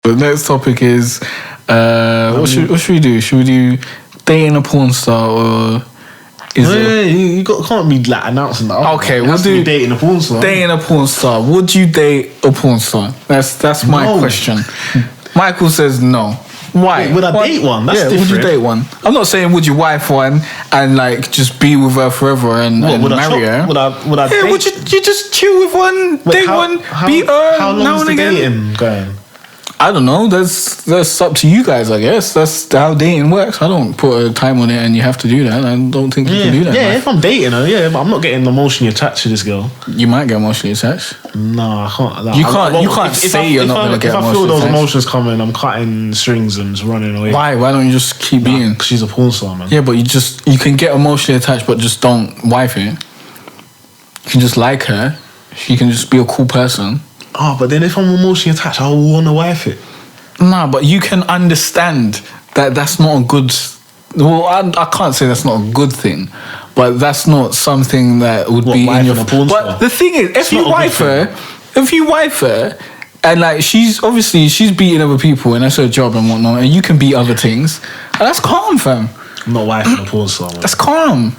The next topic is what should we do? Should we do dating a porn star or you can't be like announcing that. Okay, we'll do dating a porn star. Dating a porn star. Would you date a porn star? That's my question. Michael says no. Why? Wait, would I date one? That's different. Would you date one? I'm not saying would you wife one and like just be with her forever and marry her. Would I date? Would you just chill with one, date one, beat her how long now is and the again? dating going? I don't know. That's up to you guys, I guess. That's how dating works. I don't put a time on it and you have to do that. I don't think you can do that. Yeah, if I'm dating her, but I'm not getting emotionally attached to this girl. You might get emotionally attached. No, I can't. Like, you can't say you're not going to get emotionally attached. If I feel those emotions coming, I'm cutting strings and just running away. Why? Why don't you just keep being? Because she's a porn star, man. Yeah, but you can get emotionally attached, but just don't wife it. You can just like her. She can just be a cool person. Oh, but then if I'm emotionally attached, I want to wife it. Nah, but you can understand that that's not a good... Well, I can't say that's not a good thing, but that's not something that would be in your... But the thing is, if you wife her, and like she's beating other people and that's her job and whatnot, and you can beat other things, and that's calm, fam. I'm not wifing a porn star, man. That's calm.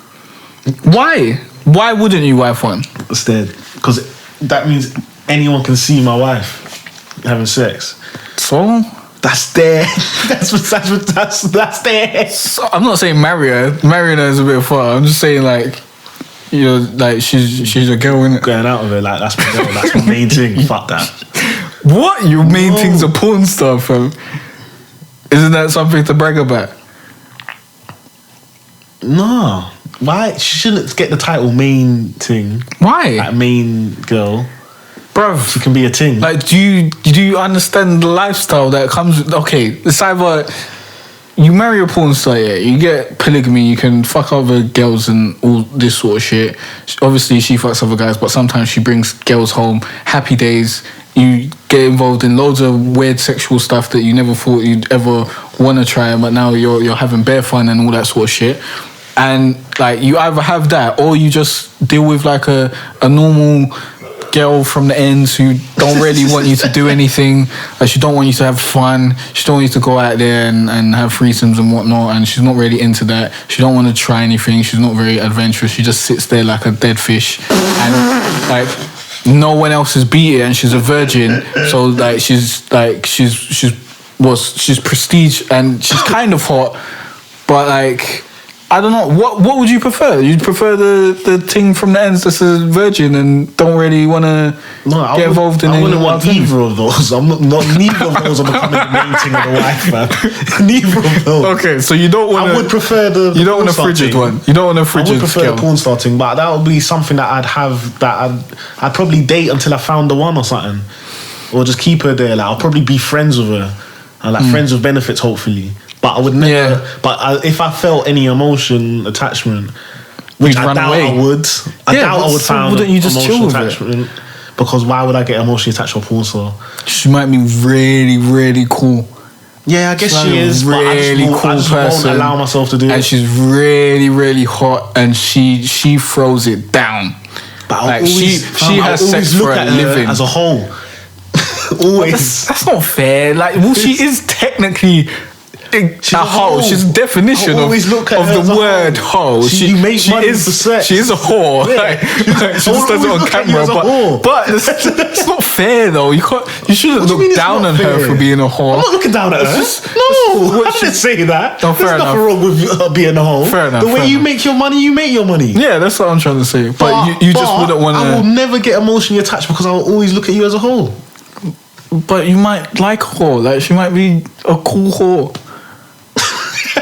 Why? Why wouldn't you wife one? Instead, because that means anyone can see my wife having sex. So that's there. That's there. So, I'm not saying marry her. Marrying her is a bit far. I'm just saying like she's a girl, innit? Going out of her, like that's my girl. That's my main thing. Fuck that. What? Your main thing's a porn star, fam? Isn't that something to brag about? No. Why? She shouldn't get the title main thing. Why? Like main girl. Bruv, she can be a ting. Like, do you understand the lifestyle that comes with... Okay, it's either you marry a porn star, you get polygamy, you can fuck other girls and all this sort of shit. Obviously, she fucks other guys, but sometimes she brings girls home. Happy days. You get involved in loads of weird sexual stuff that you never thought you'd ever want to try, but now you're having bare fun and all that sort of shit. And, like, you either have that or you just deal with, like, a normal... girl from the ends who don't really want you to do anything. Like, she don't want you to have fun. She don't want you to go out there and have threesomes and whatnot. And she's not really into that. She don't want to try anything. She's not very adventurous. She just sits there like a dead fish. And like no one else has beat it, and she's a virgin. So like she's prestige and she's kind of hot, but like. I don't know. What would you prefer? You'd prefer the thing from the ends that's a virgin and don't really want to get involved in any... I wouldn't want either of those. Neither of those are becoming the main thing of the wife, man. Neither of those. Okay, so you don't want... I would prefer the you don't want a frigid one. You don't want a frigid I would prefer the porn star thing, but that would be something that I'd probably date until I found the one or something. Or just keep her there. Like, I'll probably be friends with her. And like friends with benefits, hopefully. But I would never. Yeah. But if I felt any emotion attachment, which I doubt I would, I doubt I would find. Wouldn't you just chill with it? Because why would I get emotionally attached to a porn star? She might be really, really cool. Yeah, I guess she is. Really cool person. I won't allow myself to do it. And she's really, really hot, and she throws it down. But like she has sex for a living as a whole. Always. That's not fair. Like, well, she is technically a hoe. She's a definition of the word hoe. She is a whore. Yeah. Like, she just does it on camera. But it's not fair though. You shouldn't look down on her for being a whore. I'm not looking down at her. I didn't say that. No, There's nothing wrong with her being a hoe. Fair enough. The way you make your money, you make your money. Yeah, that's what I'm trying to say. But you just wouldn't want to. I will never get emotionally attached because I will always look at you as a whore. But you might like her. Like, she might be a cool whore.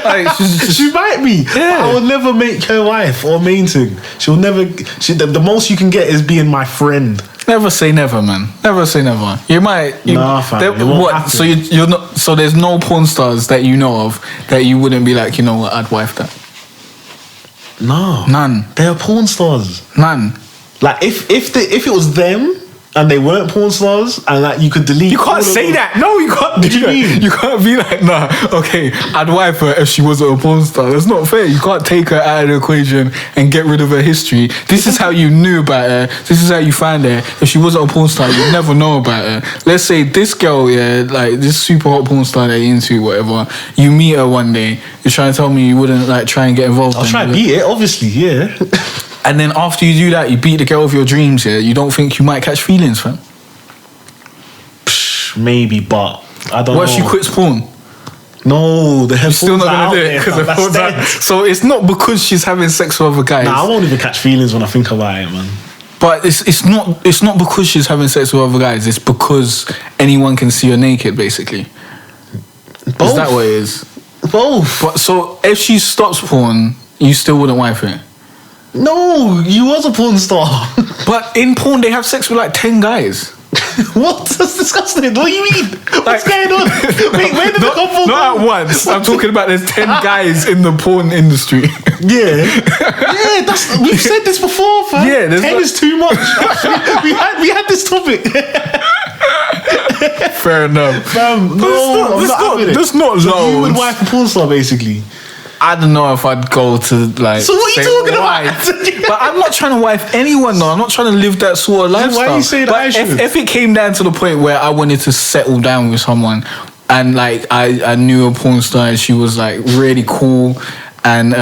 Like, she might be. Yeah. I will never make her wife or main thing. She'll never. The most you can get is being my friend. Never say never, man. Never say never. You might. Nah, fam. What? So you're not. So there's no porn stars that you know of that you wouldn't be like, you know what, I'd wife that. No, none. They're porn stars. None. Like if it was them. and they weren't porn stars, and like you could delete. You can't say that. No, you can't. What do you mean? You can't be like, nah. Okay, I'd wipe her if she wasn't a porn star. That's not fair. You can't take her out of the equation and get rid of her history. This is how you knew about her. This is how you find her. If she wasn't a porn star, you'd never know about her. Let's say this girl, yeah, like this super hot porn star that you're into, whatever. You meet her one day. You're trying to tell me you wouldn't like try and get involved. I'll try and beat it, obviously, yeah. And then after you do that, you beat the girl of your dreams. Yeah, you don't think you might catch feelings, fam? Maybe, but I don't know. What if she quits porn? No, the headphones Still not gonna do it because because the phones are. So it's not because she's having sex with other guys. Nah, I won't even catch feelings when I think about it, man. But it's not because she's having sex with other guys. It's because anyone can see her naked, basically. Both. Is that what it is? Both. But so if she stops porn, you still wouldn't wife her. No, you was a porn star. But in porn, they have sex with like 10 guys. What? That's disgusting. What do you mean? What's going on? Wait, where did the couple Not at once. I'm talking about there's 10 guys in the porn industry. Yeah. Yeah, we've said this before, fam. Yeah, 10 is too much. we had this topic. Fair enough. Fam, no, that's not so low. you would wife a porn star, basically. I don't know if I'd go to like. So what are you talking about? But I'm not trying to wife anyone though. I'm not trying to live that sort of lifestyle. Why are you saying that I should? If it came down to the point where I wanted to settle down with someone, and like I knew a porn star and she was like really cool, and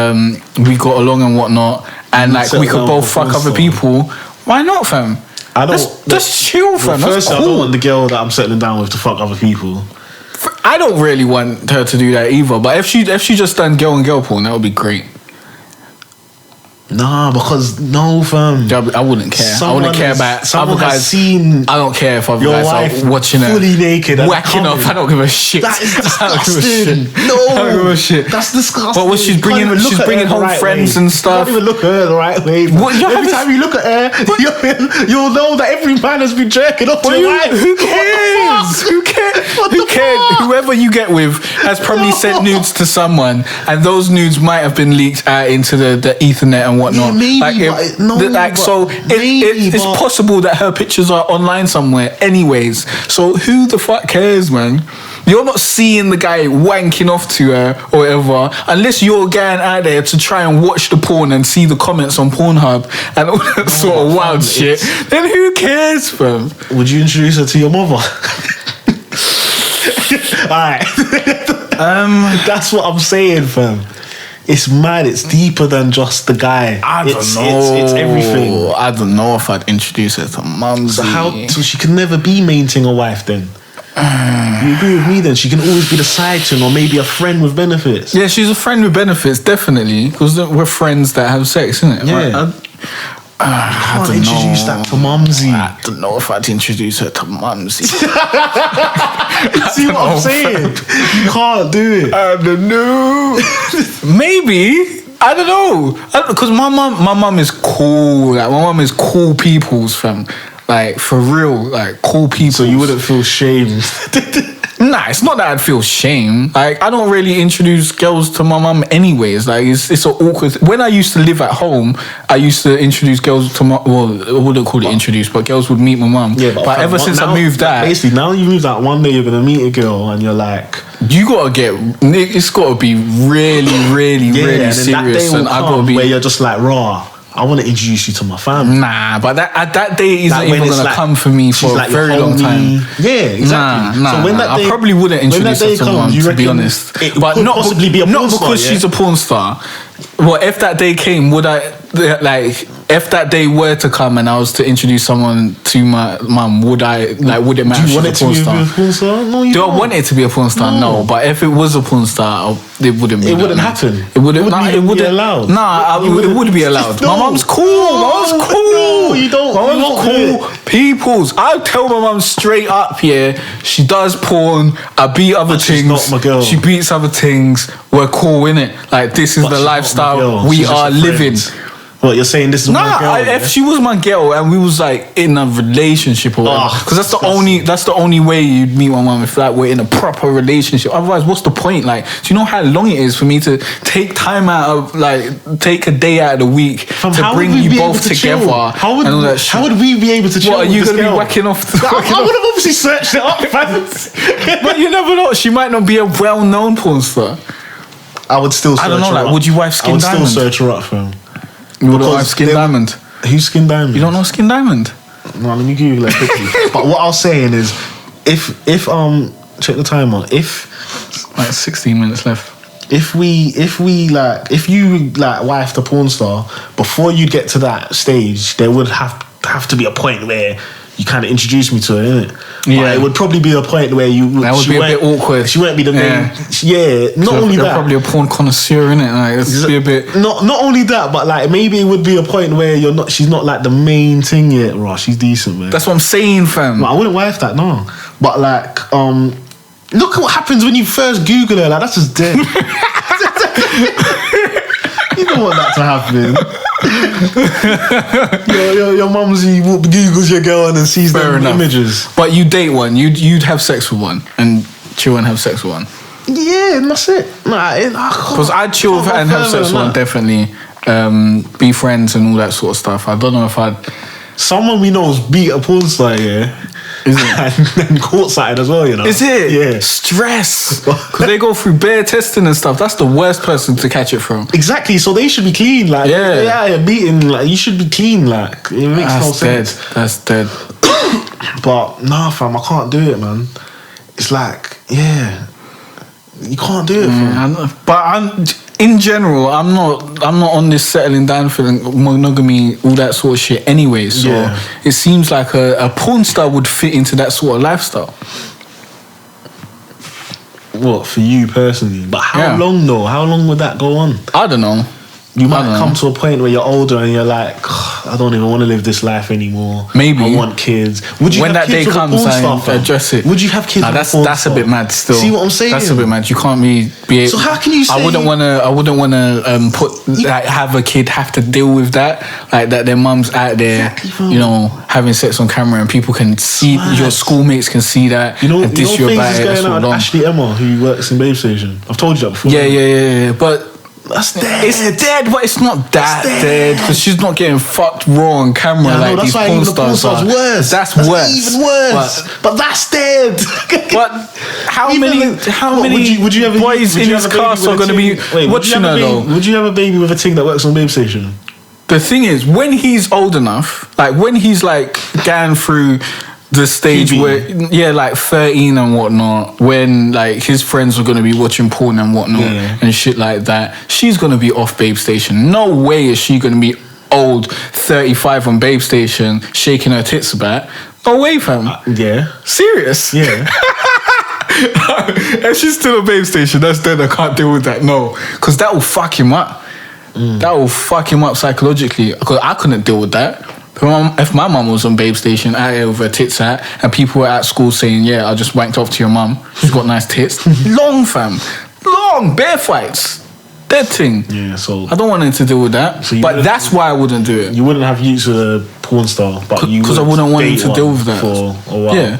we got along and whatnot, and like we could both fuck other people, why not, fam? That's chill, fam. That's cool. I don't want the girl that I'm settling down with to fuck other people. I don't really want her to do that either. But if she just done girl and girl porn, that would be great. Nah, because no, fam. I wouldn't care. I wouldn't care about other guys. I don't care if other guys are watching her fully naked, whacking off. I don't give a shit. That is disgusting. I don't give a shit. That's disgusting. But what she's bringing home friends and stuff. You can't even look at her the right way. Every time you look at her, you'll know that every man has been jerking off to your wife. Who cares? Who cares? Who cares? Whoever you get with has probably sent nudes to someone, and those nudes might have been leaked out into the Ethernet and whatnot. Yeah, maybe, it's possible that her pictures are online somewhere anyways. So who the fuck cares, man? You're not seeing the guy wanking off to her or whatever, unless you're going out there to try and watch the porn and see the comments on Pornhub and all that sort of wild shit. Then who cares, fam? Would you introduce her to your mother? Alright. That's what I'm saying, fam. It's mad. It's deeper than just the guy. I don't know. It's everything. I don't know if I'd introduce her to Mumsy. So she can never be maintaining a wife then? You agree with me then? She can always be the side twin or maybe a friend with benefits. Yeah, she's a friend with benefits, definitely. Because we're friends that have sex, isn't it? Yeah. I can't introduce that to Mumsy. I don't know if I'd introduce her to Mumsy. See what I'm saying? You can't do it. I don't know. Maybe. I don't know. Because my mum is cool. Like, my mum is cool people's, fam. Like, for real. Like, cool people. So you wouldn't feel shamed? Nah, it's not that I'd feel shame. Like, I don't really introduce girls to my mum anyways. Like, it's an awkward... When I used to live at home, I used to introduce girls to my... Well, I wouldn't call it introduce, but girls would meet my mum. Yeah, but ever since I moved out... Basically, now you moved out, one day you're going to meet a girl and you're like... You got to get... It's got to be really, really, really serious. And that day will come where you're just like, raw... I want to introduce you to my family. Nah, but that day isn't even going to come for me for a very long time. Yeah, exactly. Nah, so when that day, I probably wouldn't introduce her to someone, to be honest. But not possibly be a porn star, because she's a porn star. Well, if that day came, would I... Like, if that day were to come and I was to introduce someone to my mum, would I... Like, would it matter if she's a porn star? Do you want it to be a porn star? No, you don't. Do I want it to be a porn star? No. But if it was a porn star, it wouldn't be. It wouldn't happen. It wouldn't be allowed. Nah, it would be allowed. My mum's cool. My mum's cool. No, you don't. My mum's cool. Peoples. I tell my mum straight up, yeah, she does porn. I beat other things. She's not my girl. She beats other things. We're cool, innit? Like, this is the lifestyle we are living. What, you're saying this is my girl? If she was my girl and we was like in a relationship or whatever, because that's the only way you'd meet my mum, if like we're in a proper relationship. Otherwise, what's the point? Like, do you know how long it is for me to take time out of, like, take a day out of the week to bring you both together and all that shit? How would we be able to chill? What, are you going to be whacking off? I would have obviously searched it up, fam. But you never know. She might not be a well-known porn star. I would still search I don't know, her like, up. would you wife Skin Diamond? I would still search her up, fam. You would wife Skin Diamond? Who's Skin Diamond? You don't know Skin Diamond? No, let me Google it quickly. But what I was saying is, if check the timer. If like 16 minutes left. If you wife the porn star, before you get to that stage, there would have to be a point where you kind of introduce me to her, innit? Yeah. But it would probably be a point where that would be a bit awkward. She won't be the main. Yeah, not only you're that. Probably a porn connoisseur, innit? Like, it's be a bit. Not only that, but like maybe it would be a point where she's not like the main thing yet. Raw, she's decent, man. That's what I'm saying, fam. I wouldn't wife that, no. But like, look at what happens when you first Google her. Like, that's just dead. You don't want that to happen. your mumsy Googles your girl and then sees them images. But you date one, you'd have sex with one, and chill and have sex with one. Yeah, and that's it. Because I'd chill and have sex with one, definitely. Be friends and all that sort of stuff. I don't know if I'd. Someone we know is beat a porn star, yeah. Is it? And courtside as well, you know. Is it? Yeah. Stress. Because they go through bare testing and stuff. That's the worst person to catch it from. Exactly. So they should be clean. Like, yeah, beating. Like, you should be clean. Like, it makes no sense. That's dead. But nah, fam, I can't do it, man. It's like, yeah, you can't do it. But in general, I'm not on this settling down feeling, monogamy, all that sort of shit anyway. So it seems like a porn star would fit into that sort of lifestyle. What, for you personally? But how long though? How long would that go on? I don't know. You might come to a point where you're older and you're like, I don't even want to live this life anymore. Maybe I want kids. Would you when have that kids day comes, I address it. Would you have kids? That's a bit mad. Still, see what I'm saying? That's a bit mad. You can't be. So how can you say? I wouldn't want to put like have a kid have to deal with that, like that. Their mum's out there, you know, having sex on camera, and people can see. Your schoolmates can see that. You know, and diss you about it. Going out with Ashley Emma, who works in Babe Station. I've told you that before. Yeah. But. That's dead. It's dead, but it's not that dead because she's not getting fucked raw on camera like these porn stars are. Worse. That's even worse. But that's dead. But how many boys in this cast are going to be watching her though? Would you have a baby with a ting that works on Babe Station? The thing is, when he's old enough, like when he's like going through the stage where, like 13 and whatnot, when like his friends are going to be watching porn and whatnot and shit like that, she's going to be off Babe Station. No way is she going to be old 35 on Babe Station shaking her tits about. No way, fam. Serious? Yeah. If she's still on Babe Station, that's dead. I can't deal with that. No, because that will fuck him up. That will fuck him up psychologically, because I couldn't deal with that. If my mum was on Babe Station, out here with her tits out, and people were at school saying, I just wanked off to your mum, she's got nice tits. Long, fam. Long, bear fights. Dead thing. Yeah, so... I don't want him to deal with that. So but that's why I wouldn't do it. You wouldn't have use with a porn star, but you because I wouldn't want him to deal with that. For a while. Yeah.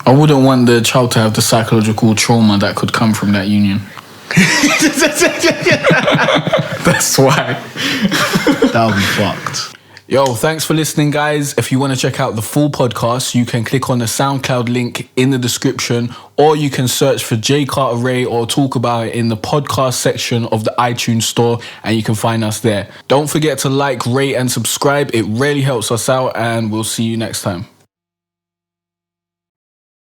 I wouldn't want the child to have the psychological trauma that could come from that union. That's why. That would be fucked. Yo, thanks for listening, guys. If you want to check out the full podcast, you can click on the SoundCloud link in the description, or you can search for Jay Cartere or talk about it in the podcast section of the iTunes store, and you can find us there. Don't forget to like, rate, and subscribe. It really helps us out, and we'll see you next time.